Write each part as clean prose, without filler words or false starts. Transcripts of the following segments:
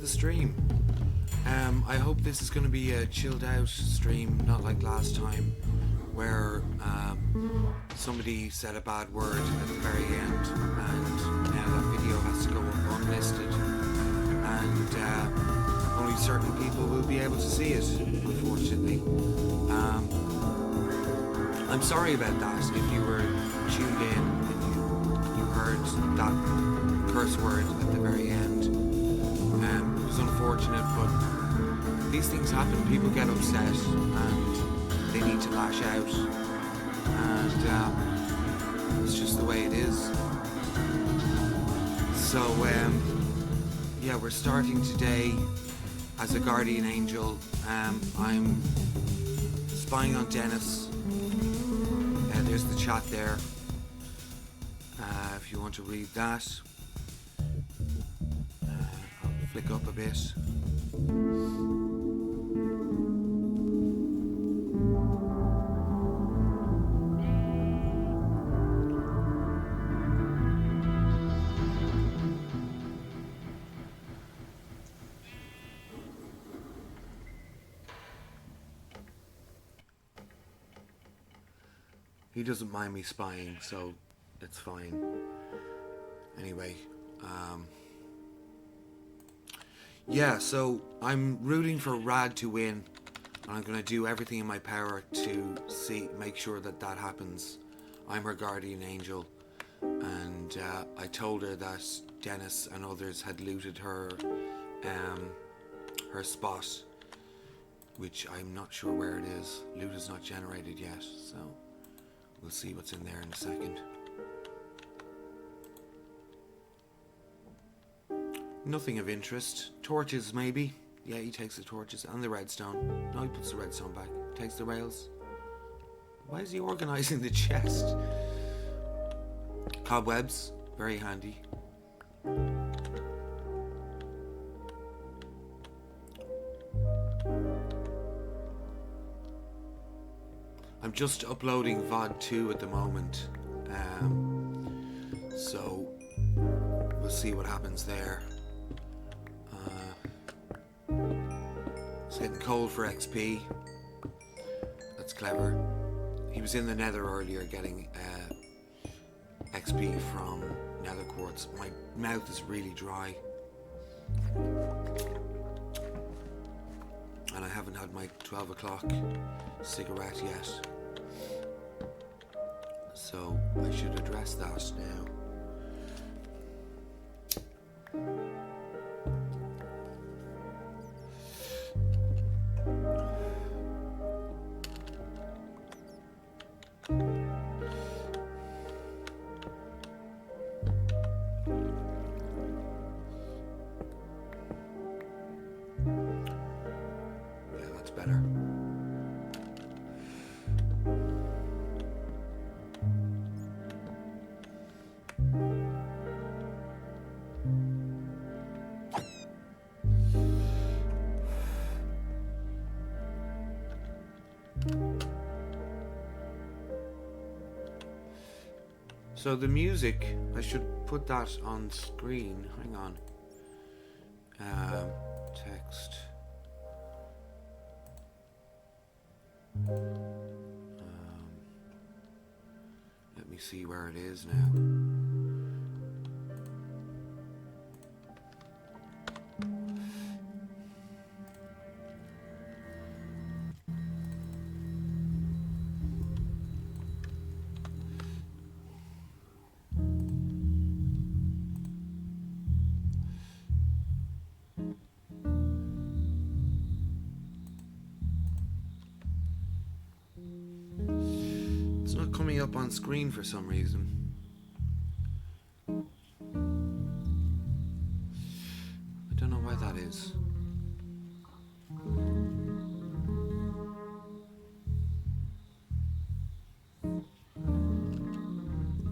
the stream. I hope this is going to be a chilled out stream, not like last time where somebody said a bad word at the very end and now that video has to go up unlisted and only certain people will be able to see it, unfortunately. I'm sorry about that if you were tuned in and you heard that curse word at the very end. It was unfortunate, but these things happen. People get upset and they need to lash out, and it's just the way it is. So yeah, we're starting today as a guardian angel. I'm spying on Dennis. There's the chat there if you want to read that. I'll flick up a bit. He doesn't mind me spying, so it's fine. Anyway, yeah, so I'm rooting for Rad to win, and I'm going to do everything in my power to make sure that happens. I'm her guardian angel, and I told her that Dennis and others had looted her spot, which I'm not sure where it is. Loot is not generated yet, so we'll see what's in there in a second. Nothing of interest. Torches, maybe. Yeah, he takes the torches and the redstone. No, he puts the redstone back. Takes the rails. Why is he organising the chest? Cobwebs. Very handy. I'm just uploading VOD 2 at the moment. So we'll see what happens there. It's getting cold for XP. That's clever. He was in the nether earlier getting XP from nether quartz. My mouth is really dry. And I haven't had my 12 o'clock cigarette yet. So I should address that now. So the music, I should put that on screen. Hang on. Text. Let me see where it is now. Up on screen for some reason. I don't know why that is.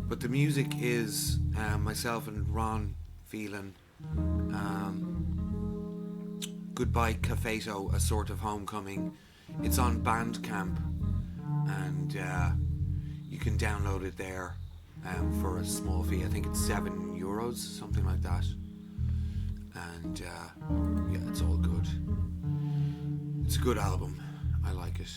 But the music is myself and Ron feeling Goodbye Cafeto, A Sort of Homecoming. It's on Bandcamp, and you can download it there for a small fee. I think it's €7, something like that. And That's all good. It's a good album. I like it.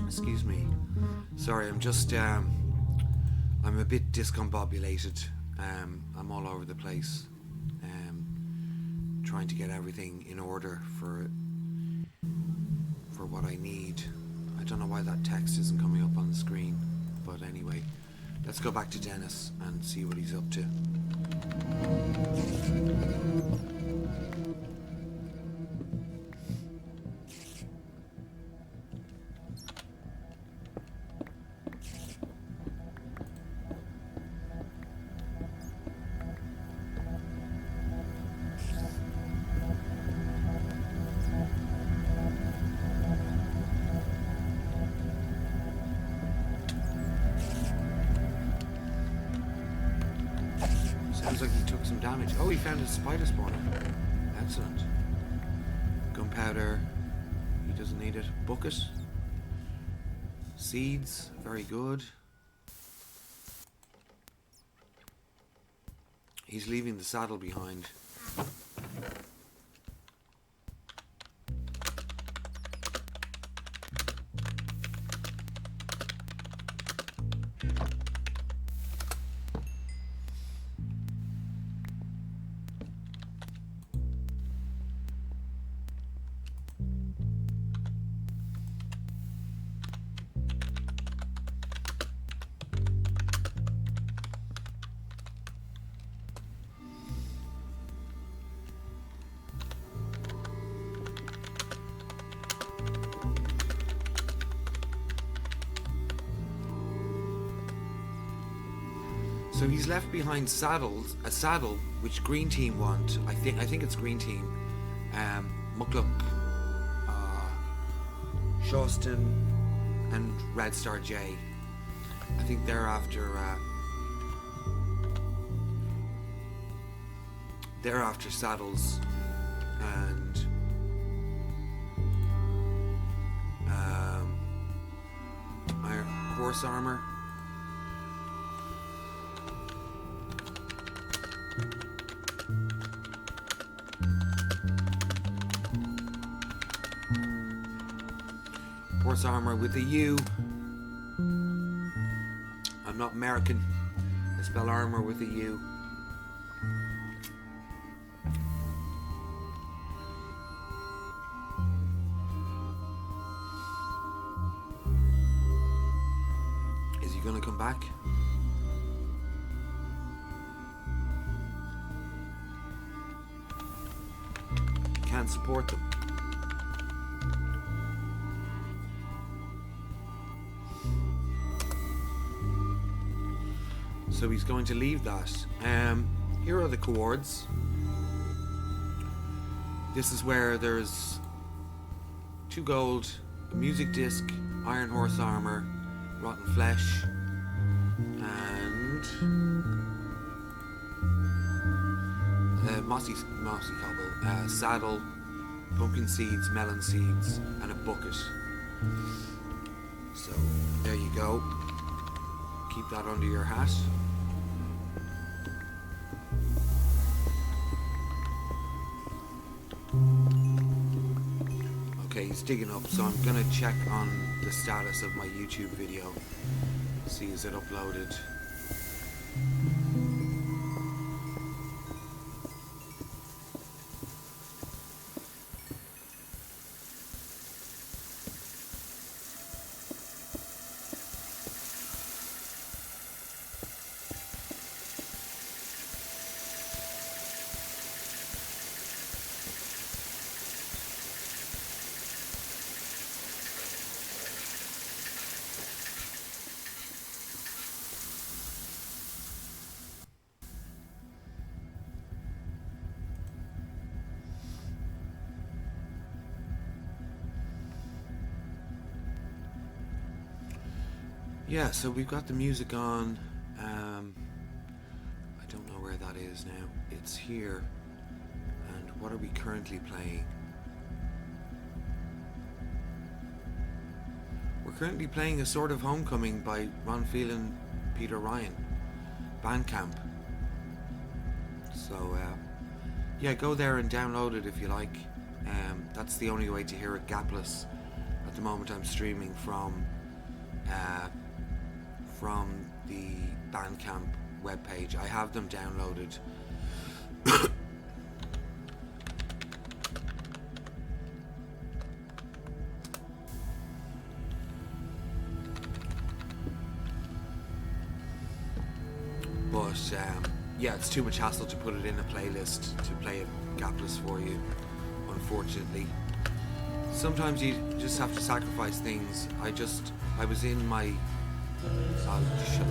Excuse me. Sorry, I'm just I'm a bit discombobulated. I'm all over the place. Trying to get everything in order for what I need. I don't know why that text isn't coming up on the screen, but anyway, let's go back to Dennis and see what he's up to. Sounds like he took some damage. Oh, he found a spider spawner. Excellent. Gunpowder. He doesn't need it. Bucket. Seeds. Very good. He's leaving the saddle behind. So he's left behind a saddle which green team want. I think it's green team. Mukluk, Shawston, and Red Star J. I think they're after saddles and horse armor. Horse armor with a U. I'm not American. I spell armor with a U. Is he gonna come back? Can't support them. So he's going to leave that. Here are the chords. This is where there's 2 gold, a music disc, iron horse armor, rotten flesh, and mossy cobble, saddle, pumpkin seeds, melon seeds, and a bucket. So there you go. Keep that under your hat. Okay, he's digging up, so I'm gonna check on the status of my YouTube video. See, is it uploaded? Yeah, so we've got the music on. I don't know where that is now. It's here. And what are we currently playing? We're currently playing A Sort of Homecoming by Ron Phelan, Peter Ryan, Bandcamp. So, yeah, go there and download it if you like. That's the only way to hear it gapless. At the moment I'm streaming from the Bandcamp webpage. I have them downloaded. But yeah, it's too much hassle to put it in a playlist to play it gapless for you, unfortunately. Sometimes you just have to sacrifice things. I was in my... I'll shut up.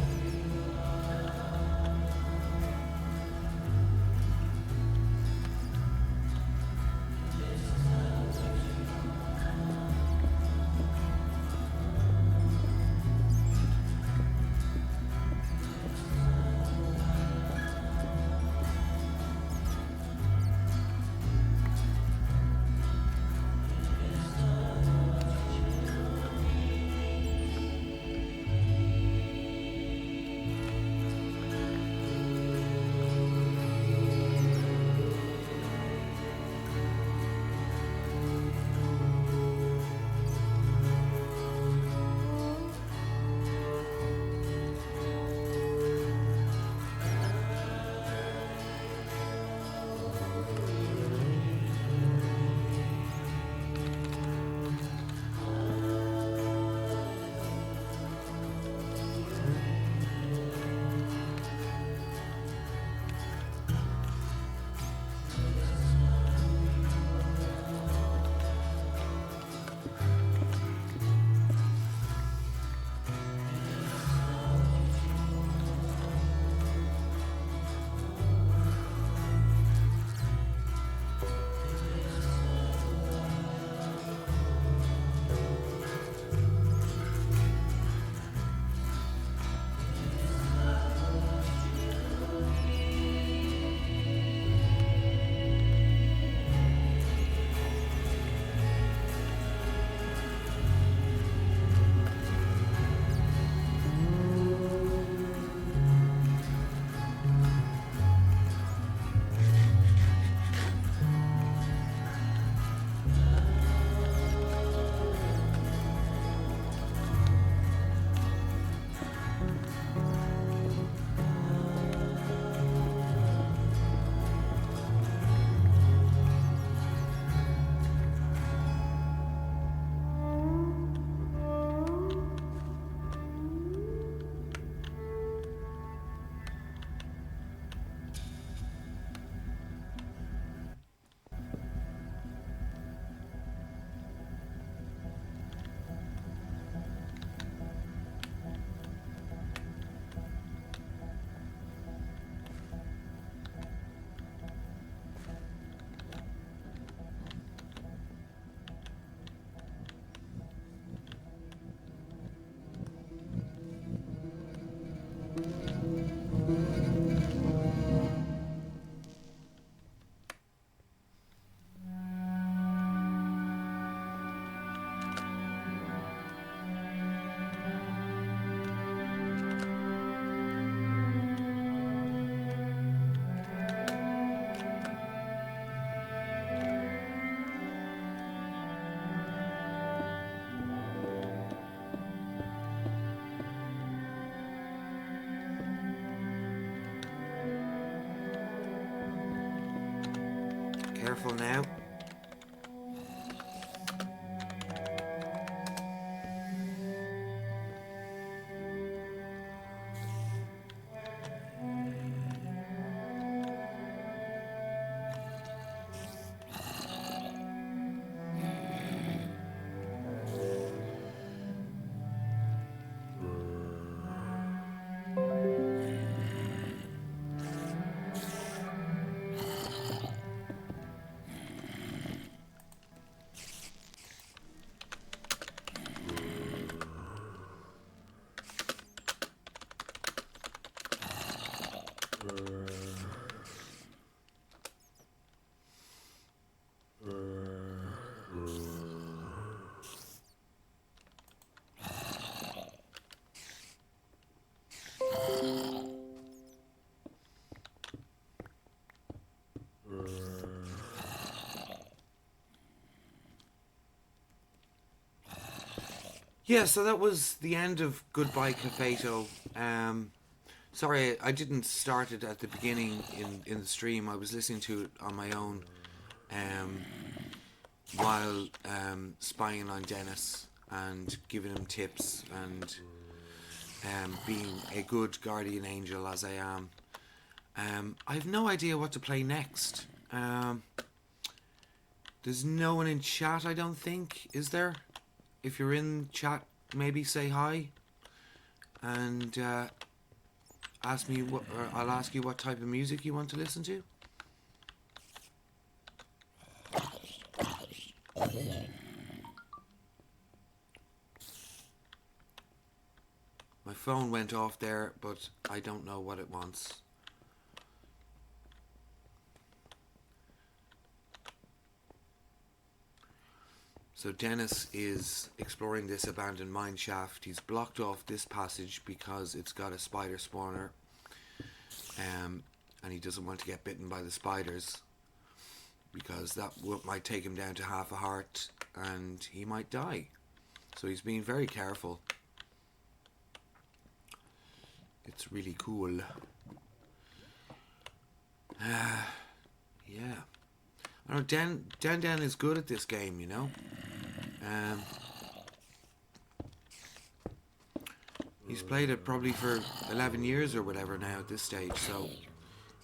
Careful now. Yeah, so that was the end of Goodbye Cafeto. Sorry, I didn't start it at the beginning in the stream. I was listening to it on my own um, while spying on Dennis and giving him tips and being a good guardian angel as I am. I have no idea what to play next. There's no one in chat, I don't think, is there? If you're in chat, maybe say hi and ask me what, or I'll ask you what type of music you want to listen to. My phone went off there, but I don't know what it wants. So Dennis is exploring this abandoned mine shaft. He's blocked off this passage because it's got a spider spawner. And he doesn't want to get bitten by the spiders because that might take him down to half a heart and he might die. So he's being very careful. It's really cool. Yeah. I know Dan is good at this game, you know. He's played it probably for 11 years or whatever now at this stage, so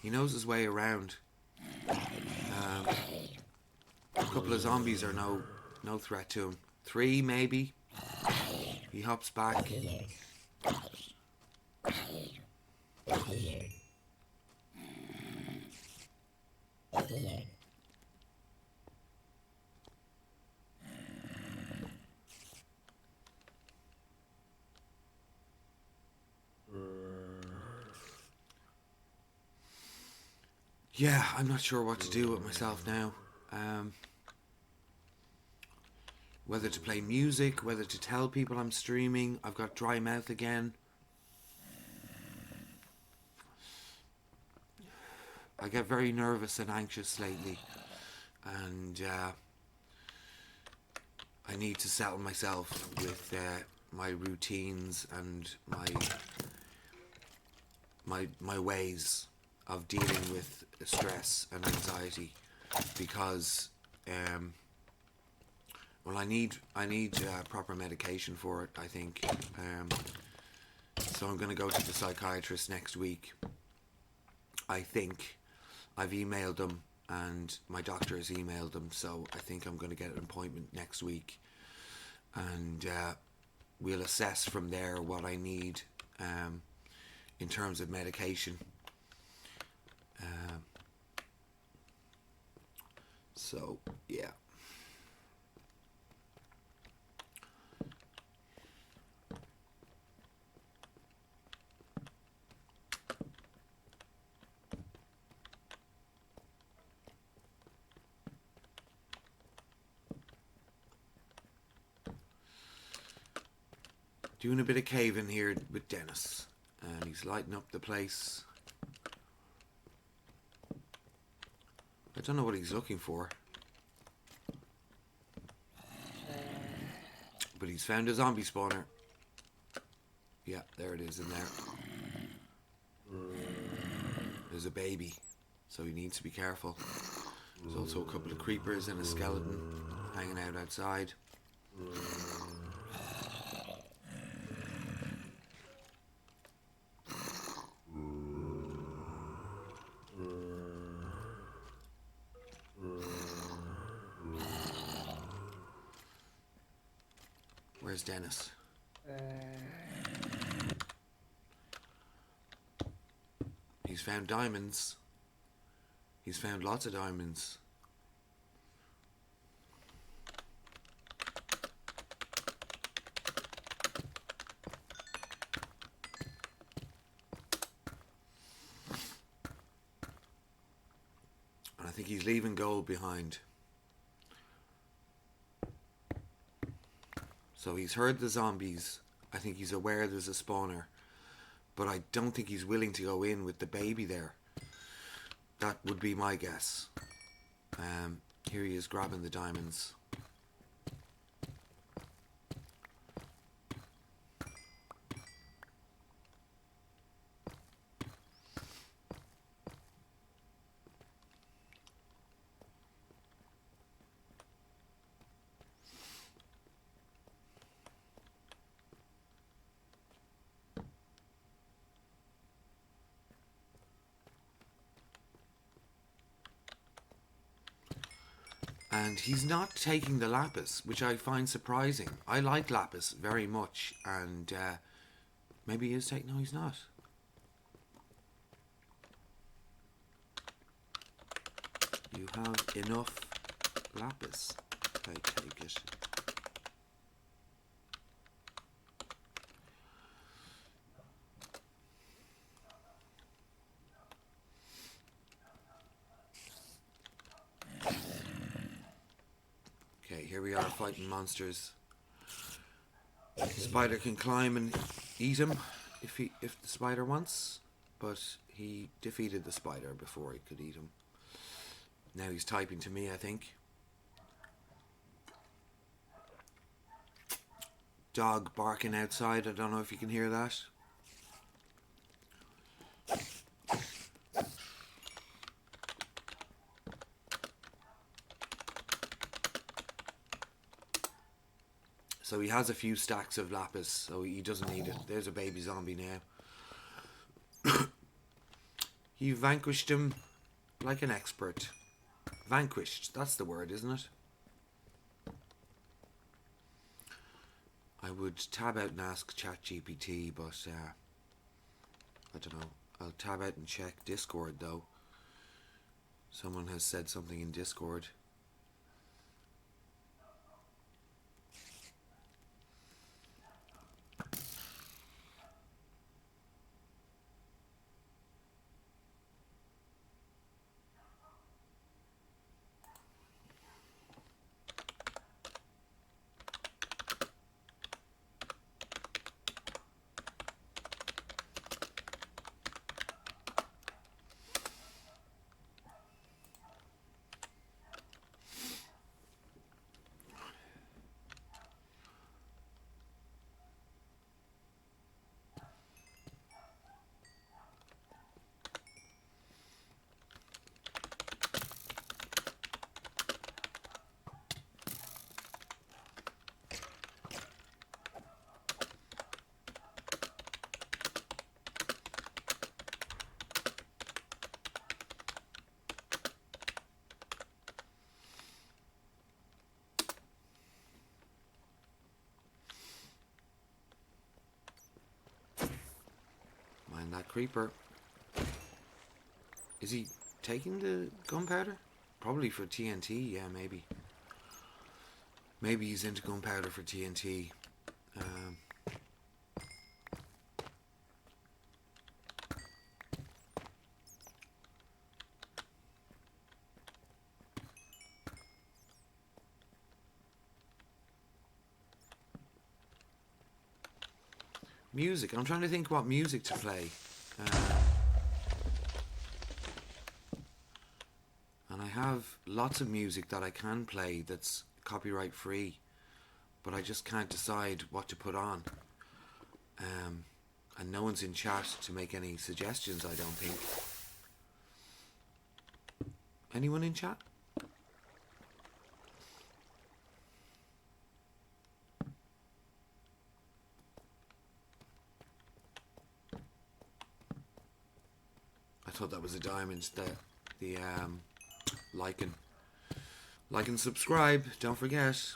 he knows his way around. A couple of zombies are no threat to him. 3 maybe. He hops back. Yeah, I'm not sure what to do with myself now. Whether to play music, whether to tell people I'm streaming. I've got dry mouth again. I get very nervous and anxious lately. And I need to settle myself with my routines and my ways of dealing with stress and anxiety, because well, I need proper medication for it, I think. So I'm going to go to the psychiatrist next week. I think I've emailed them and my doctor has emailed them, so I think I'm going to get an appointment next week, and we'll assess from there what I need in terms of medication. So yeah. Doing a bit of caving here with Dennis, and he's lighting up the place. I don't know what he's looking for, but he's found a zombie spawner. Yeah, there it is in there. There's a baby, so he needs to be careful. There's also a couple of creepers and a skeleton hanging out outside. Where's Dennis? He's found diamonds. He's found lots of diamonds. And I think he's leaving gold behind. So he's heard the zombies. I think he's aware there's a spawner. But I don't think he's willing to go in with the baby there. That would be my guess. Here he is grabbing the diamonds. And he's not taking the lapis, which I find surprising. I like lapis very much, and maybe he is taking... No, he's not. You have enough lapis. I take it. Okay, here we are fighting monsters. Spider can climb and eat him if the spider wants, but he defeated the spider before he could eat him. Now he's typing to me, I think. Dog barking outside. I don't know if you can hear that. So he has a few stacks of lapis, so he doesn't need it. There's a baby zombie now. He vanquished him like an expert. Vanquished, that's the word, isn't it? I would tab out and ask ChatGPT, but I don't know. I'll tab out and check Discord though. Someone has said something in Discord. That creeper. Is he taking the gunpowder? Probably for TNT, yeah, maybe. Maybe he's into gunpowder for TNT. Music. I'm trying to think what music to play. And I have lots of music that I can play that's copyright free, but I just can't decide what to put on. And no one's in chat to make any suggestions, I don't think. Anyone in chat? thought that was a diamond. The like and subscribe. Don't forget.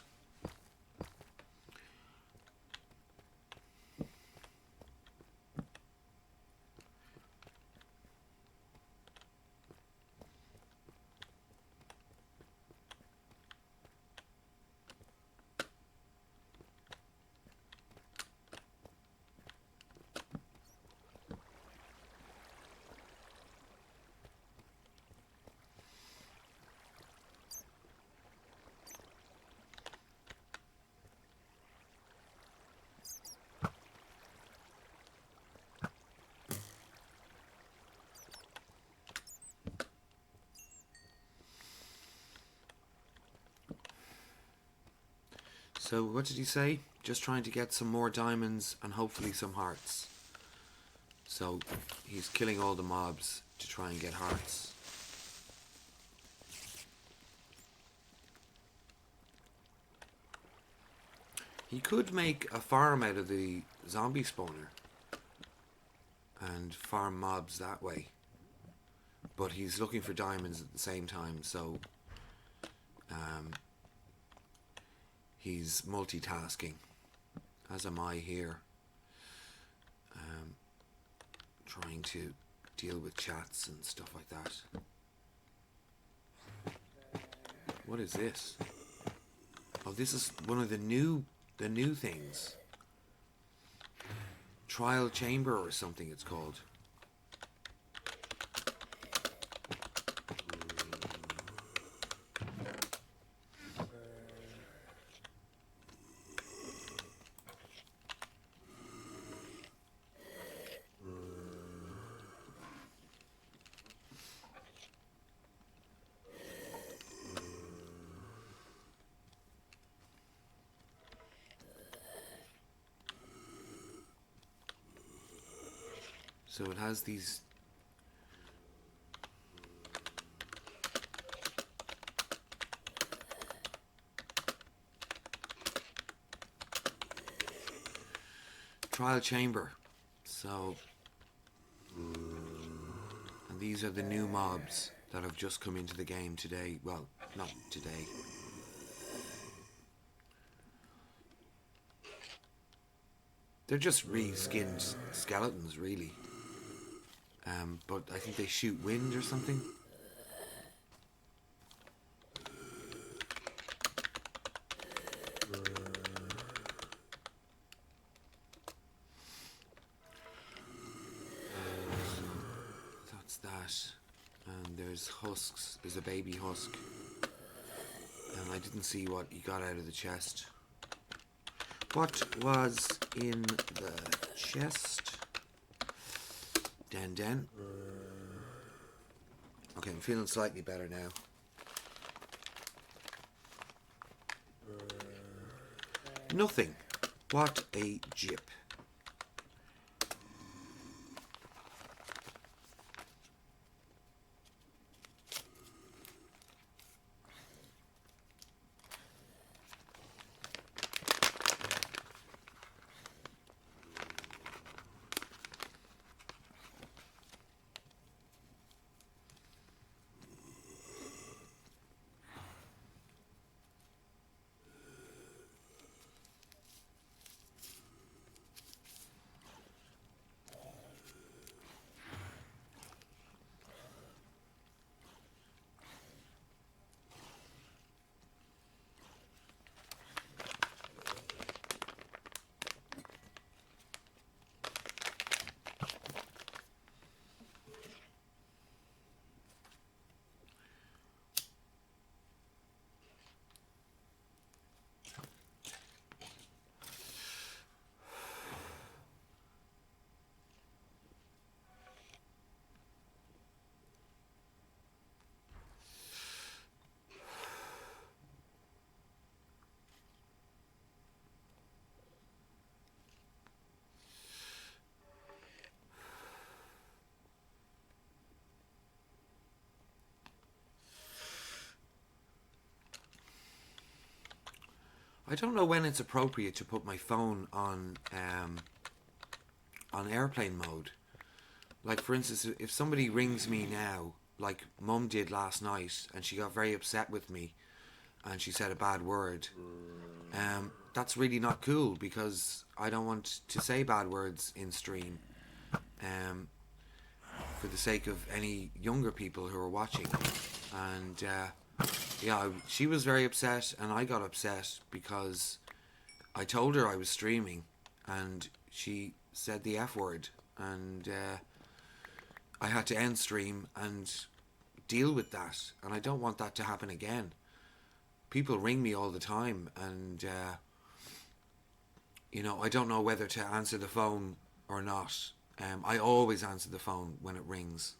So what did he say? Just trying to get some more diamonds and hopefully some hearts. So he's killing all the mobs to try and get hearts. He could make a farm out of the zombie spawner and farm mobs that way. But he's looking for diamonds at the same time, so he's multitasking, as am I here, trying to deal with chats and stuff like that. What is this? Oh, this is one of the new things. Trial chamber or something it's called. So it has these trial chamber. So and these are the new mobs that have just come into the game today. Well, not today. They're just reskinned skeletons, really. But I think they shoot wind or something. That's that. And there's husks. There's a baby husk. And I didn't see what he got out of the chest. What was in the chest? Den. Okay, I'm feeling slightly better now. Nothing. What a jip. I don't know when it's appropriate to put my phone on airplane mode Like, for instance, if somebody rings me now, like Mum did last night, and she got very upset with me, and she said a bad word, that's really not cool because I don't want to say bad words in stream, um, for the sake of any younger people who are watching. And yeah, she was very upset, and I got upset because I told her I was streaming, and she said the F word, and I had to end stream and deal with that, and I don't want that to happen again. People ring me all the time, and I don't know whether to answer the phone or not. I always answer the phone when it rings,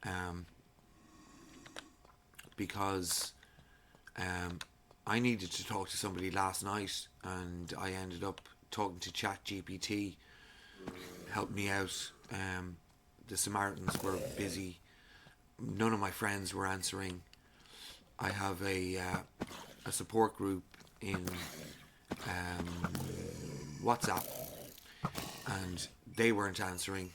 um, because I needed to talk to somebody last night, and I ended up talking to ChatGPT. Helped me out. The Samaritans were busy. None of my friends were answering. I have a support group in WhatsApp, and they weren't answering.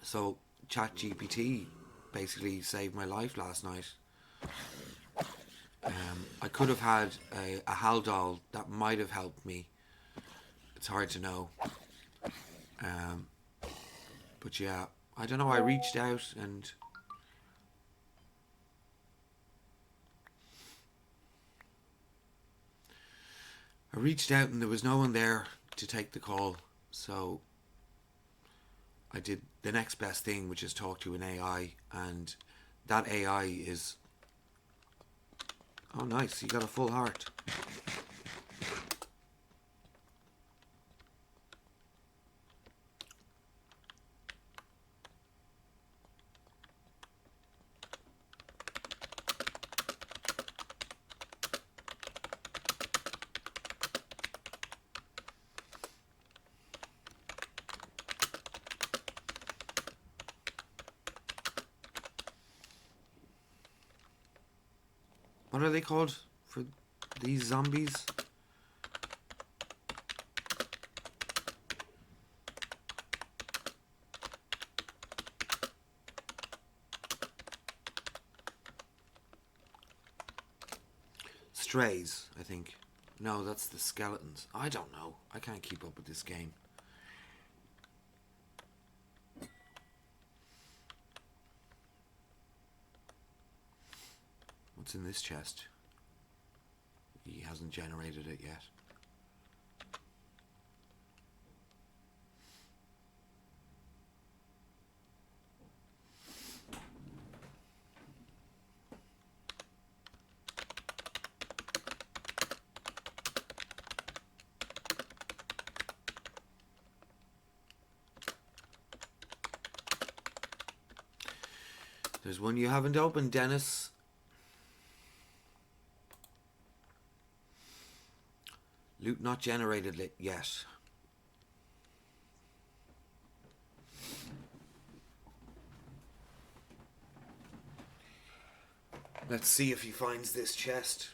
So ChatGPT basically saved my life last night. I could have had a Haldol that might have helped me. It's hard to know. But yeah, I don't know. I reached out and there was no one there to take the call. So I did the next best thing, which is talk to an AI, and that AI is... Oh, nice. You got a full heart. What are they called for these zombies? Strays, I think. No, that's the skeletons. I don't know. I can't keep up with this game. What's in this chest? He hasn't generated it yet. There's one you haven't opened, Dennis. Loot not generated yet. Let's see if he finds this chest.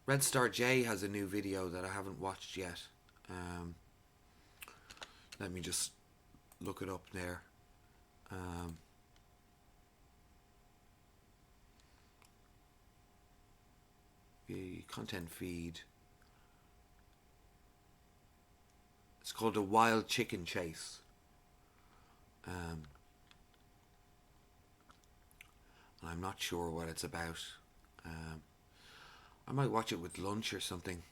Red Star J has a new video that I haven't watched yet. Let me just look it up there. The content feed. It's called A Wild Chicken Chase. I'm not sure what it's about. I might watch it with lunch or something.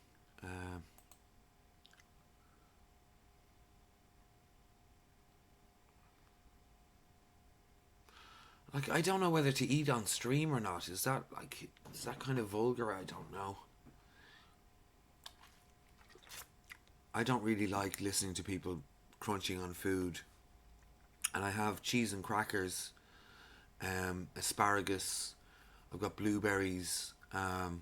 Like, I don't know whether to eat on stream or not. Is that kind of vulgar? I don't know. I don't really like listening to people crunching on food. And I have cheese and crackers, asparagus, I've got blueberries, and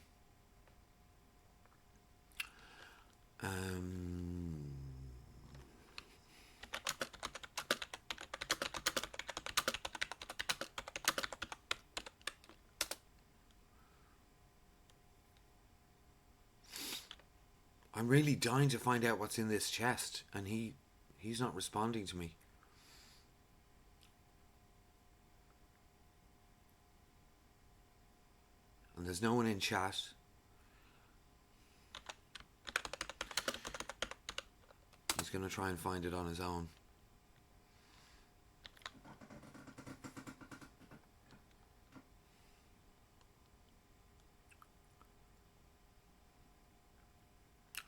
I'm really dying to find out what's in this chest, and he's not responding to me. And there's no one in chat. He's going to try and find it on his own.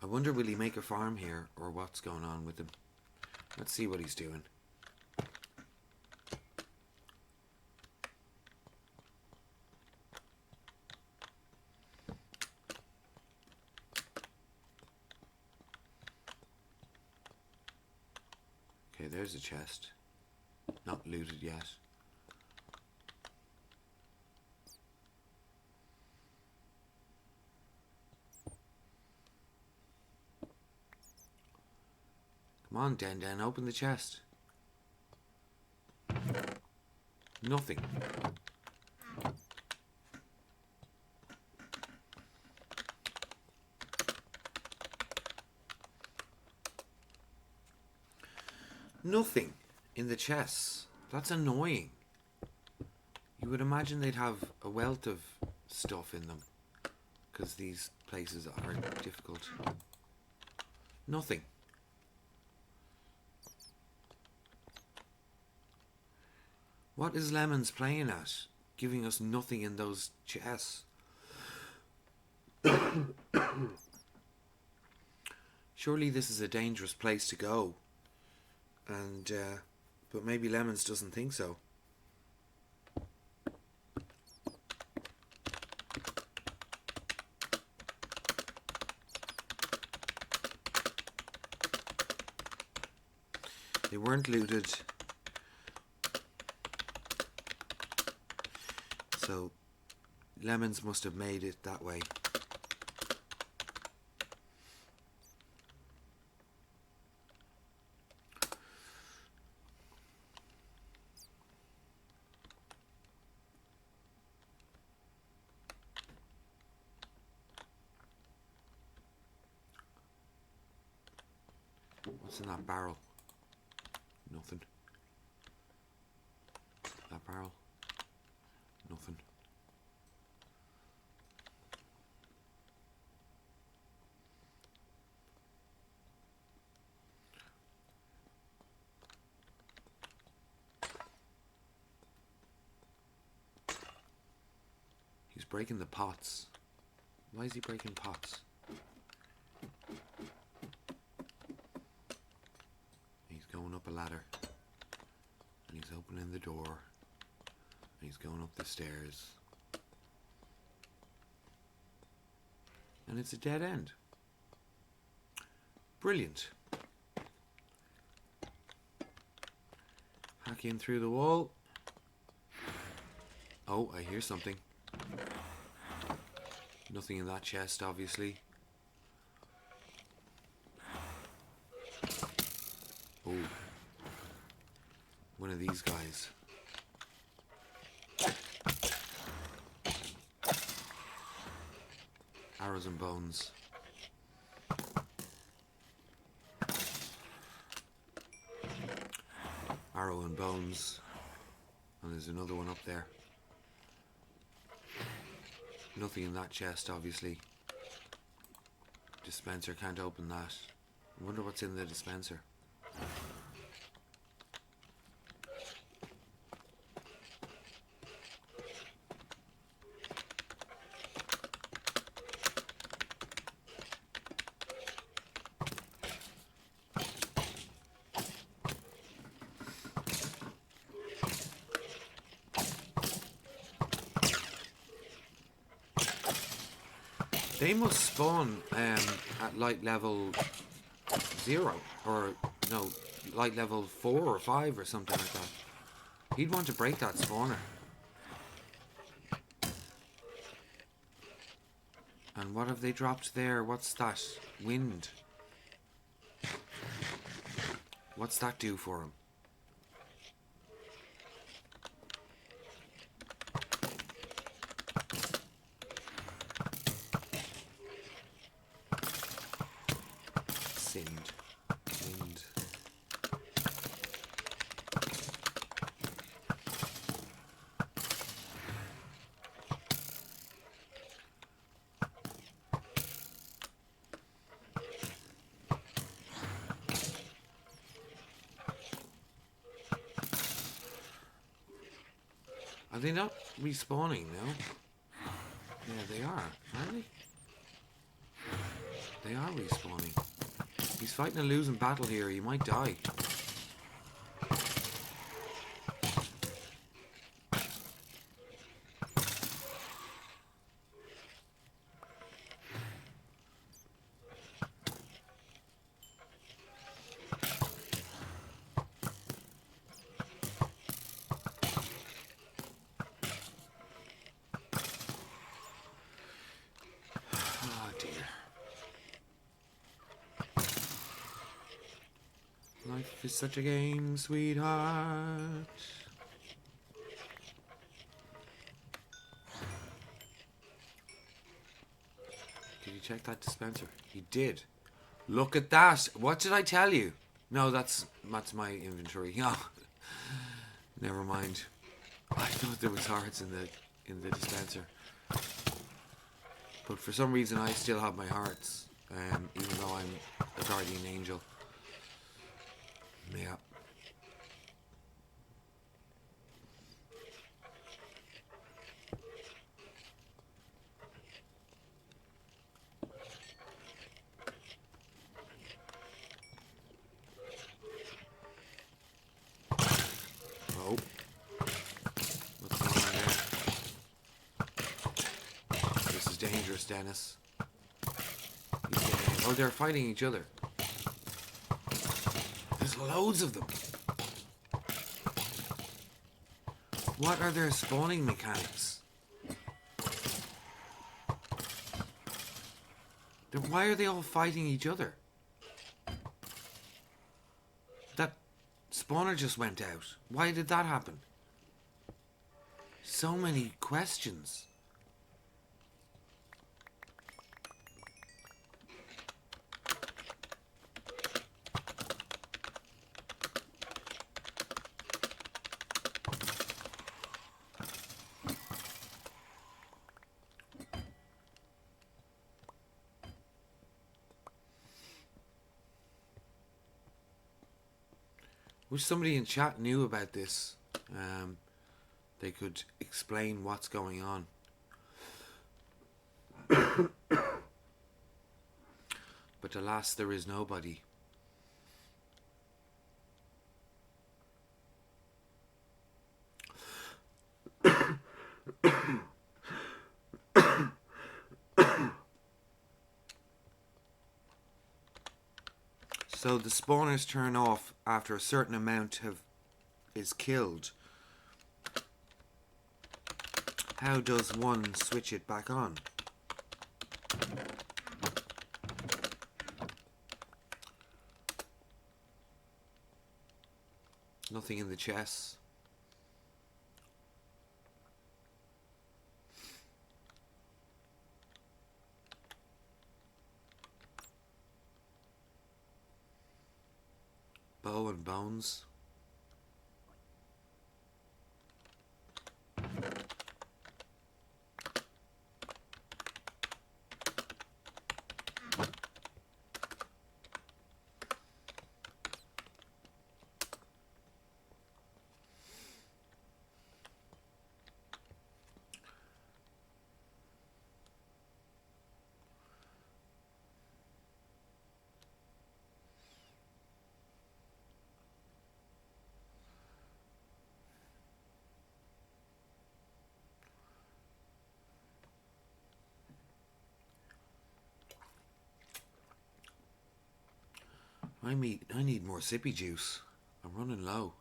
I wonder, will he make a farm here, or what's going on with him? Let's see what he's doing. Okay, there's a chest. Not looted yet. Come on, Den, open the chest. Nothing. Nothing in the chests. That's annoying. You would imagine they'd have a wealth of stuff in them, because these places are difficult. Nothing. What is Lemons playing at? Giving us nothing in those chests. Surely this is a dangerous place to go. And, but maybe Lemons doesn't think so. They weren't looted. So, Lemons must have made it that way. What's in that barrel? Nothing. That barrel? Nothing. He's breaking the pots. Why is he breaking pots? He's going up a ladder. And he's opening the door. And he's going up the stairs. And it's a dead end. Brilliant. Hack in through the wall. Oh, I hear something. Nothing in that chest, obviously. Oh. One of these guys. Arrows and bones. Arrow and bones. And there's another one up there. Nothing in that chest, obviously. Dispenser, can't open that. I wonder what's in the dispenser. They must spawn at light level 0, or no, light level 4 or 5 or something like that. He'd want to break that spawner. And what have they dropped there? What's that? Wind. What's that do for him? Sind. Sind. Are they not respawning now? Yeah, they are, aren't they? They are respawning. He's fighting a losing battle here. He might die. Oh dear. Life is such a game, sweetheart. Did you check that dispenser? He did. Look at that. What did I tell you? No, that's my inventory. Oh, never mind. I thought there was hearts in the dispenser. But for some reason I still have my hearts. Even though I'm a guardian angel. Yeah. Oh. What's going on there? This is dangerous, Dennis. Oh, they're fighting each other. There's loads of them. What are their spawning mechanics? Why are they all fighting each other? That spawner just went out. Why did that happen? So many questions. Wish somebody in chat knew about this. They could explain what's going on. But alas, there is nobody. So the spawners turn off after a certain amount is killed. How does one switch it back on? Nothing in the chests. Bow and bones. I need more sippy juice. I'm running low.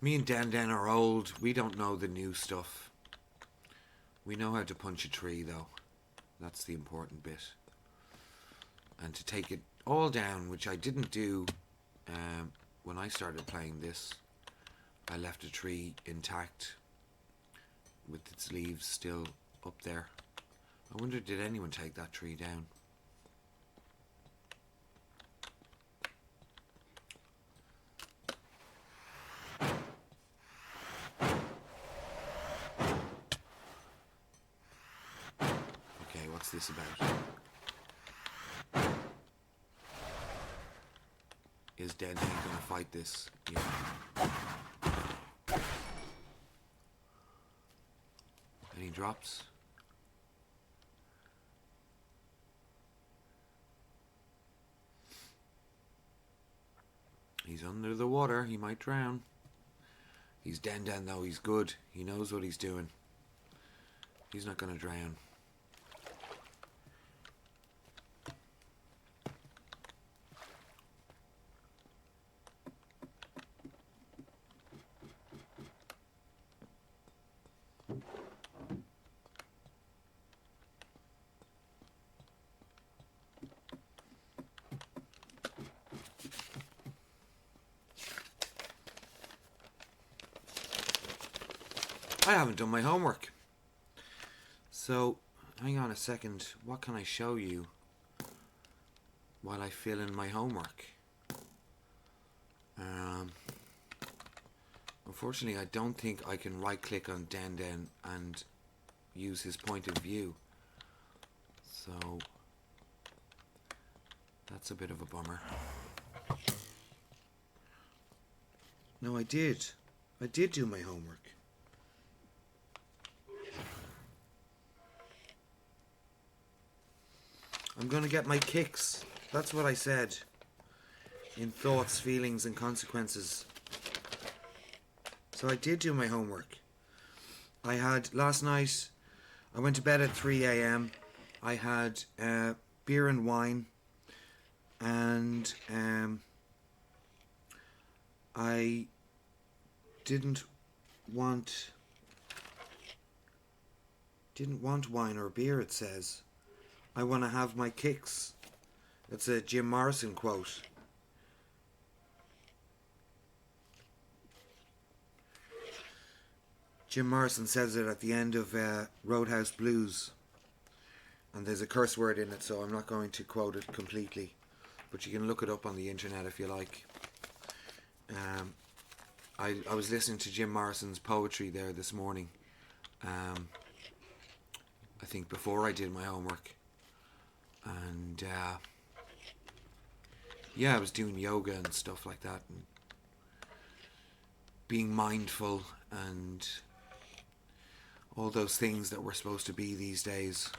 Me and Dan Dan are old. We don't know the new stuff. We know how to punch a tree, though. That's the important bit. And to take it all down, which I didn't do when I started playing this. I left a tree intact with its leaves still up there. I wonder, did anyone take that tree down? Okay, what's this about? Is Dan Dan gonna fight this? Yeah. Any drops? He's under the water. He might drown. He's Dan Dan though. He's good. He knows what he's doing. He's not gonna drown. I haven't done my homework. So, hang on a second. What can I show you while I fill in my homework? Unfortunately, I don't think I can right click on Dan Dan and use his point of view. So, that's a bit of a bummer. No, I did. I did do my homework. I'm going to get my kicks. That's what I said. In thoughts, feelings, and consequences. So I did do my homework. I had, last night, I went to bed at 3 a.m. I had beer and wine. And I didn't want wine or beer, it says. I want to have my kicks. That's a Jim Morrison quote. Jim Morrison says it at the end of Roadhouse Blues. And there's a curse word in it, so I'm not going to quote it completely. But you can look it up on the internet if you like. I was listening to Jim Morrison's poetry there this morning. I think before I did my homework. And yeah, I was doing yoga and stuff like that, and being mindful and all those things that we're supposed to be these days.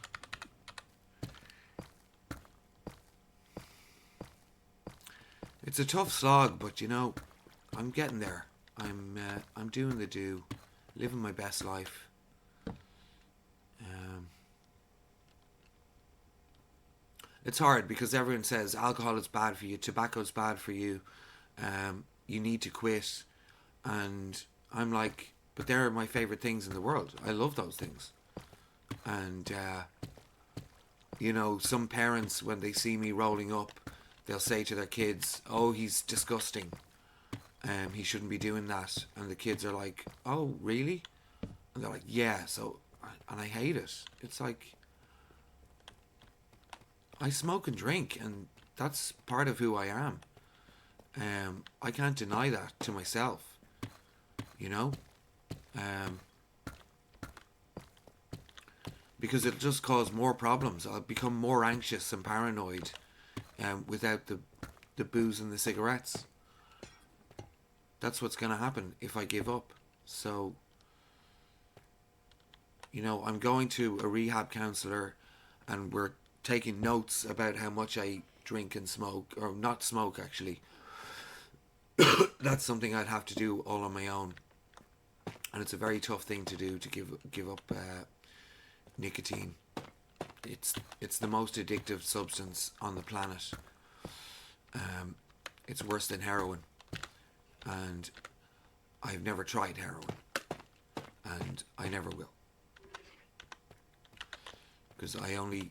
It's a tough slog, but you know, I'm getting there. I'm doing the do, living my best life. It's hard because everyone says alcohol is bad for you, tobacco is bad for you, you need to quit. And I'm like, but they're my favourite things in the world. I love those things. And, you know, some parents, when they see me rolling up, they'll say to their kids, oh, he's disgusting. He shouldn't be doing that. And the kids are like, oh, really? And they're like, yeah. So, and I hate it. It's like, I smoke and drink, and that's part of who I am. I can't deny that to myself, you know, because it'll just cause more problems. I'll become more anxious and paranoid without the booze and the cigarettes. That's what's going to happen if I give up. So, you know, I'm going to a rehab counsellor, and we're taking notes about how much I drink and smoke, or not smoke actually. That's something I'd have to do all on my own, and it's a very tough thing to do, to give up nicotine. It's the most addictive substance on the planet. It's worse than heroin, and I've never tried heroin, and I never will, because I only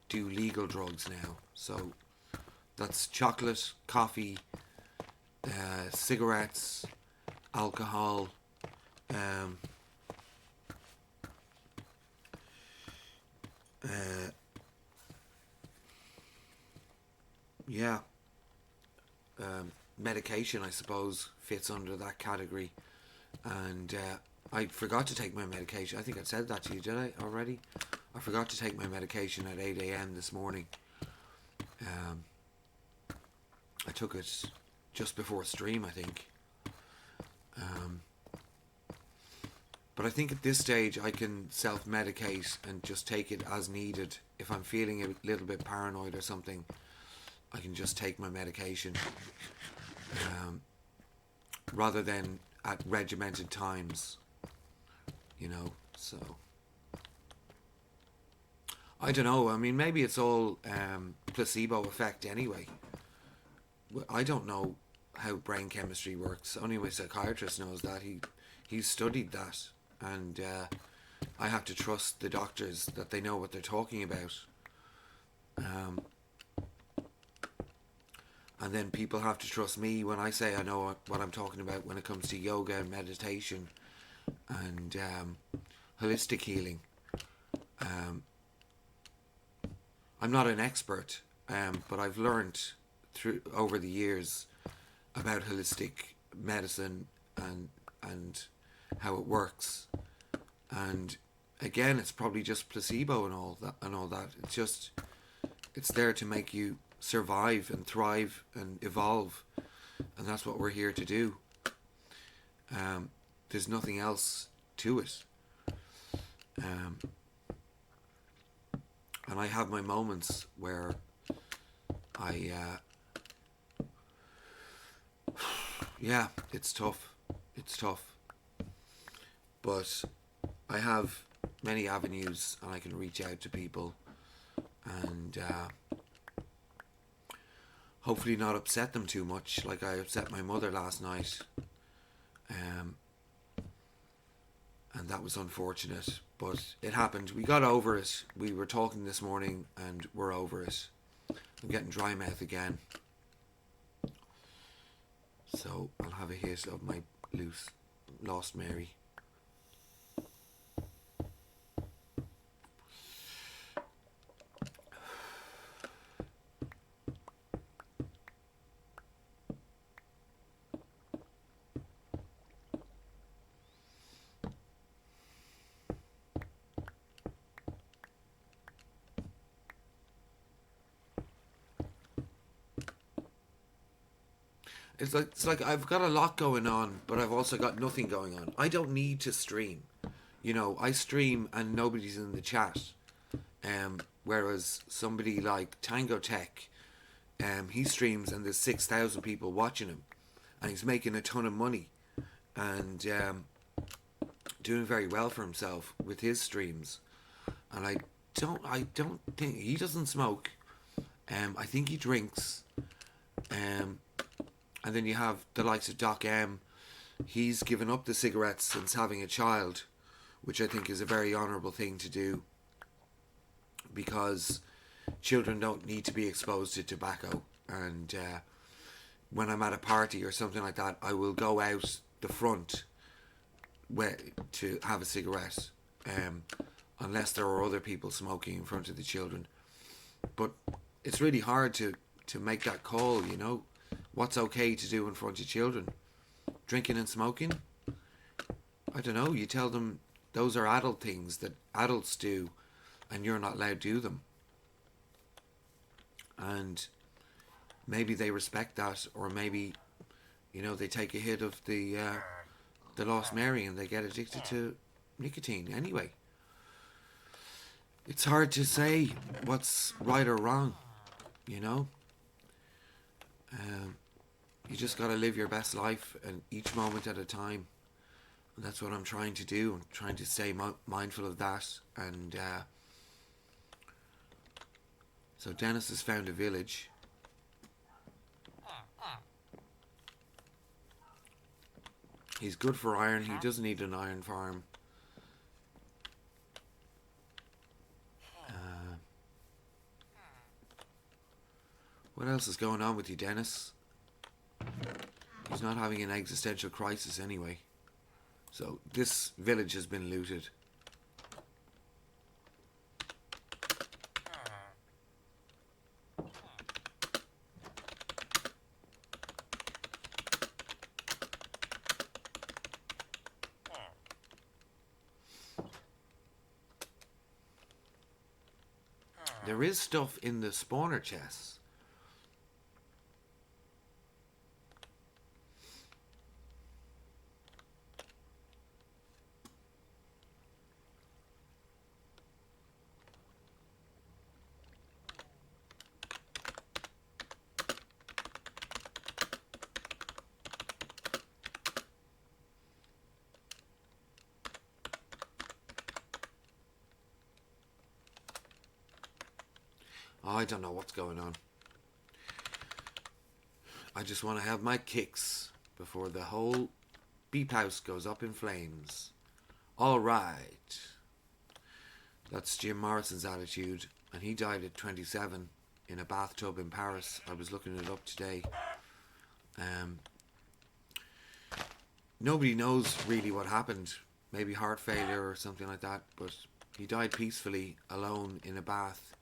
do legal drugs now. So that's chocolate, coffee, cigarettes, alcohol, um, uh, yeah, medication, I suppose, fits under that category. And I forgot to take my medication. I think I said that to you, did I already? I forgot to take my medication at 8 a.m. this morning. Um, I took it just before stream, I think. Um, but I think at this stage I can self-medicate and just take it as needed. If I'm feeling a little bit paranoid or something, I can just take my medication, um, rather than at regimented times, you know. So I don't know. I mean, maybe it's all placebo effect anyway. I don't know how brain chemistry works. Only my psychiatrist knows that. He's studied that, and I have to trust the doctors that they know what they're talking about. Um, and then people have to trust me when I say I know what I'm talking about when it comes to yoga and meditation and holistic healing. Um, I'm not an expert, but I've learned through over the years about holistic medicine and how it works. And again, it's probably just placebo and all that. It's there to make you survive and thrive and evolve, and that's what we're here to do. There's nothing else to it. And I have my moments where yeah, it's tough. It's tough. But I have many avenues and I can reach out to people and hopefully not upset them too much, like I upset my mother last night. And that was unfortunate, but it happened. We got over it. We were talking this morning and we're over it. I'm getting dry mouth again. So I'll have a hit of my Lost Mary. It's like I've got a lot going on, but I've also got nothing going on. I don't need to stream. You know, I stream and nobody's in the chat. Whereas somebody like Tango Tech, he streams and there's 6,000 people watching him, and he's making a ton of money, and doing very well for himself with his streams. And I don't think he doesn't smoke. I think he drinks. And then you have the likes of Doc M. He's given up the cigarettes since having a child, which I think is a very honourable thing to do, because children don't need to be exposed to tobacco. And when I'm at a party or something like that, I will go out the front to have a cigarette, unless there are other people smoking in front of the children. But it's really hard to make that call, you know. What's okay to do in front of children? Drinking and smoking? I don't know. You tell them those are adult things that adults do and you're not allowed to do them. And maybe they respect that, or maybe, you know, they take a hit of the Lost Mary and they get addicted to nicotine anyway. It's hard to say what's right or wrong, you know. You just got to live your best life, and each moment at a time. And that's what I'm trying to do. I'm trying to stay mindful of that. And so Dennis has found a village. He's good for iron. He doesn't need an iron farm. What else is going on with you, Dennis? He's not having an existential crisis anyway. So this village has been looted. There is stuff in the spawner chests. I don't know what's going on. I just want to have my kicks before the whole beep house goes up in flames. Alright. That's Jim Morrison's attitude. And he died at 27 in a bathtub in Paris. I was looking it up today. Nobody knows really what happened. Maybe heart failure or something like that. But he died peacefully, alone, in a bath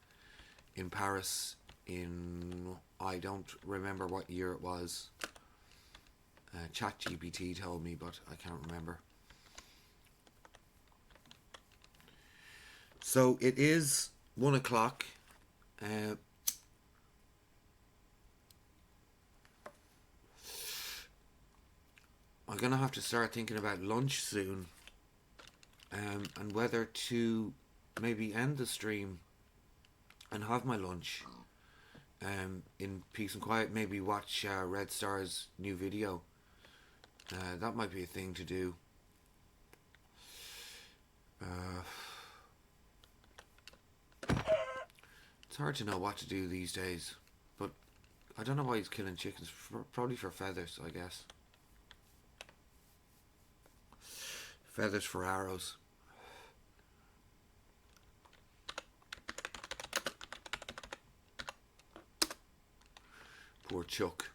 in Paris in... I don't remember what year it was. ChatGPT told me, but I can't remember. So it is 1 o'clock. I'm going to have to start thinking about lunch soon. And whether to maybe end the stream and have my lunch in peace and quiet. Maybe watch Red Star's new video. That might be a thing to do. It's hard to know what to do these days. But I don't know why he's killing chickens. Probably for feathers, I guess. Feathers for arrows. Poor Chuck.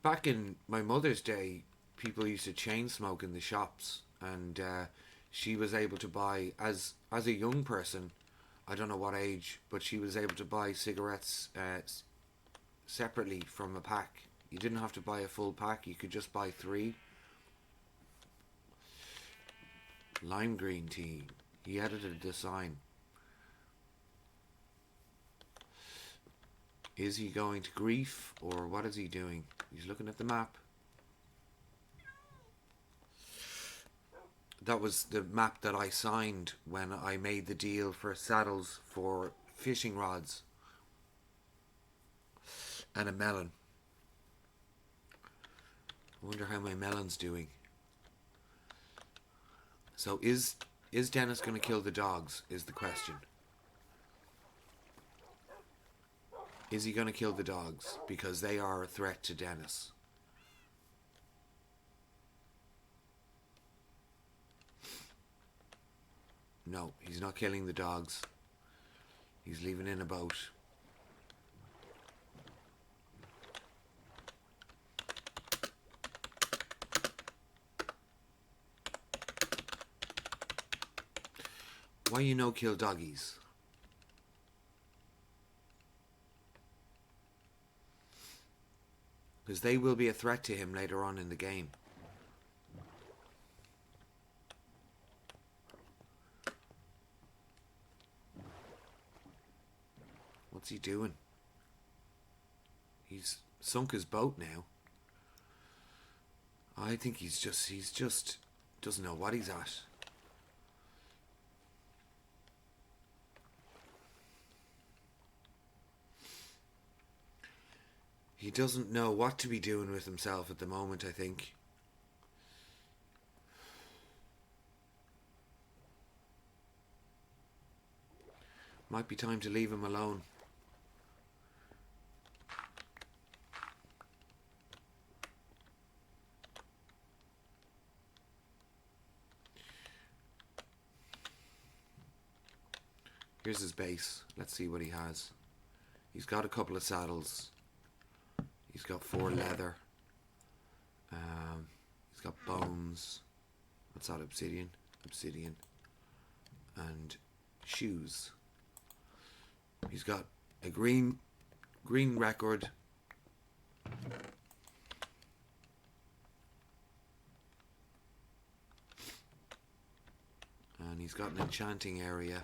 Back in my mother's day, people used to chain smoke in the shops, and she was able to buy, as a young person, I don't know what age, but she was able to buy cigarettes separately from a pack. You didn't have to buy a full pack, you could just buy 3. Lime green tea. He edited the sign. Is he going to grief, or what is he doing? He's looking at the map. That was the map that I signed when I made the deal for saddles for fishing rods. And a melon. I wonder how my melon's doing. So is Dennis going to kill the dogs, is the question. Is he going to kill the dogs? Because they are a threat to Dennis. No, he's not killing the dogs. He's leaving in a boat. Why you no kill doggies? Because they will be a threat to him later on in the game. What's he doing? He's sunk his boat now. I think he's just doesn't know what he's at. He doesn't know what to be doing with himself at the moment, I think. Might be time to leave him alone. Here's his base. Let's see what he has. He's got a couple of saddles. He's got 4 leather. He's got bones. What's that? Obsidian. And shoes. He's got a green record. And he's got an enchanting area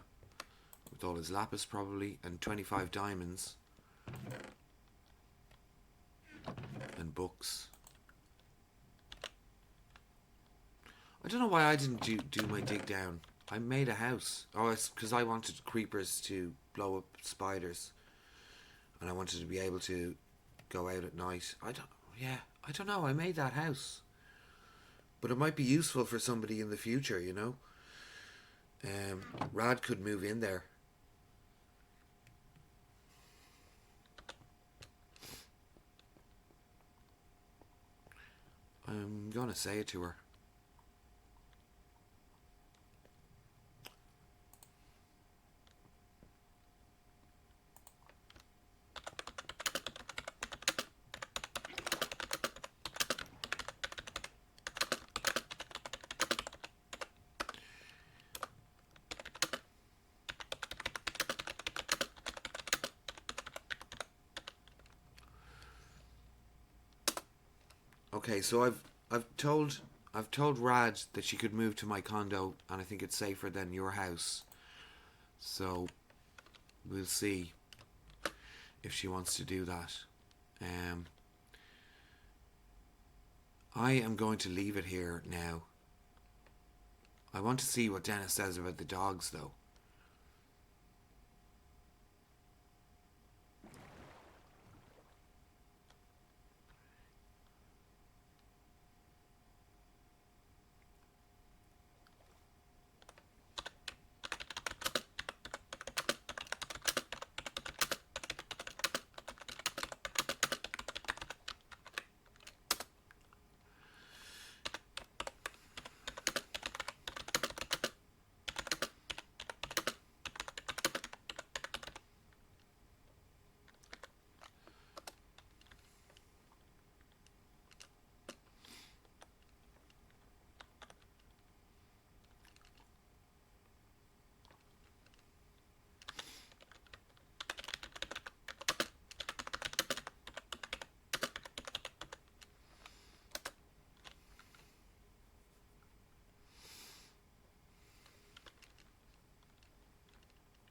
with all his lapis probably, and 25 diamonds. And books. I don't know why I didn't do my dig down. I made a house. Oh, it's because I wanted creepers to blow up spiders, and I wanted to be able to go out at night. I don't know. I made that house, but it might be useful for somebody in the future. You know, Rad could move in there. I'm gonna say it to her. Okay, so I've told Rad that she could move to my condo, and I think it's safer than your house. So we'll see if she wants to do that. I am going to leave it here now. I want to see what Dennis says about the dogs, though.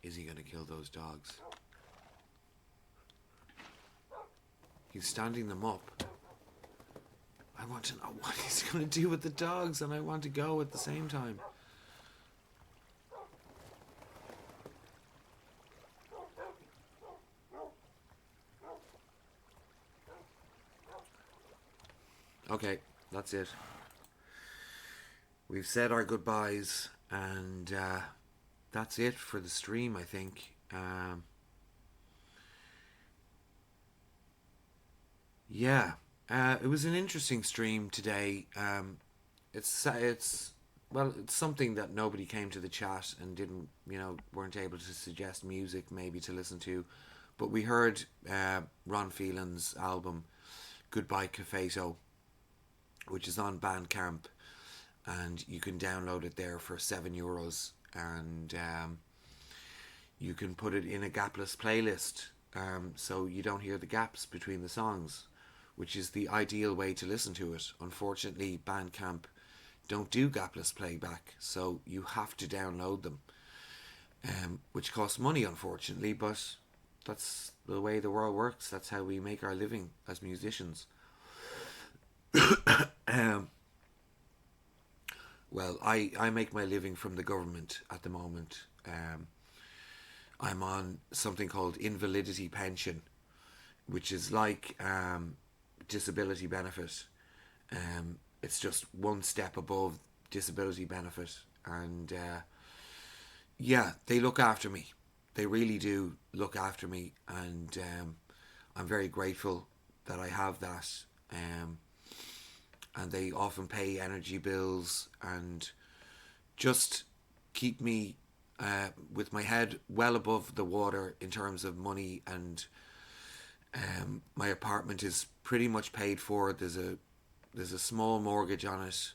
Is he going to kill those dogs? He's standing them up. I want to know what he's going to do with the dogs, and I want to go at the same time. Okay, that's it. We've said our goodbyes, and that's it for the stream, I think. Yeah, it was an interesting stream today. It's something that nobody came to the chat and didn't, weren't able to suggest music maybe to listen to, but we heard Ron Phelan's album Goodbye Cafeto, which is on Bandcamp, and you can download it there for €7, and you can put it in a gapless playlist, so you don't hear the gaps between the songs, which is the ideal way to listen to it. Unfortunately, Bandcamp don't do gapless playback, so you have to download them, which costs money, unfortunately, but That's the way the world works. That's how we make our living as musicians. um, well, I make my living from the government at the moment. I'm on something called invalidity pension, which is like disability benefit. It's just one step above disability benefit, and yeah, they look after me. They really do look after me, and I'm very grateful that I have that. Um, and they often pay energy bills and just keep me with my head well above the water in terms of money. And my apartment is pretty much paid for. There's a small mortgage on it.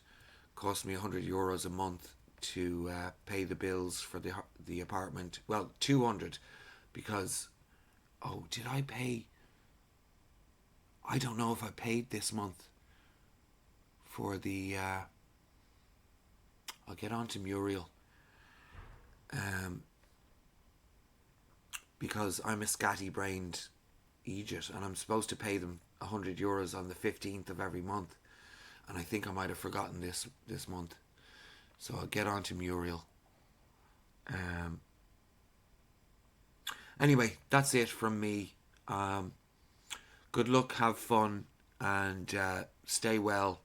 Cost me €100 a month to pay the bills for the apartment. Well, 200, because did I pay? I don't know if I paid this month for the. I'll get on to Muriel. Because I'm a scatty-brained idiot, and I'm supposed to pay them €100 on the 15th of every month, and I think I might have forgotten this month. So I'll get on to Muriel. Anyway, that's it from me. Good luck, have fun, and stay well,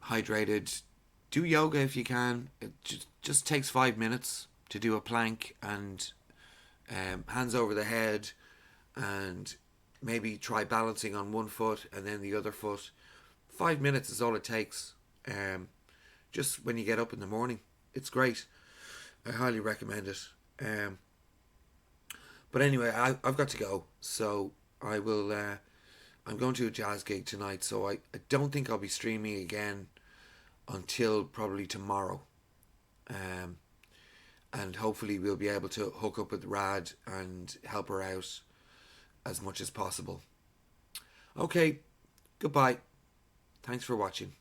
hydrated. Do yoga if you can. It just takes 5 minutes to do a plank and hands over the head, and maybe try balancing on one foot and then the other foot. 5 minutes is all it takes. Just when you get up in the morning, it's great. I highly recommend it. But anyway, I've got to go, so I will. I'm going to a jazz gig tonight, so I don't think I'll be streaming again until probably tomorrow. And hopefully we'll be able to hook up with Rad and help her out as much as possible. Okay, goodbye. Thanks for watching.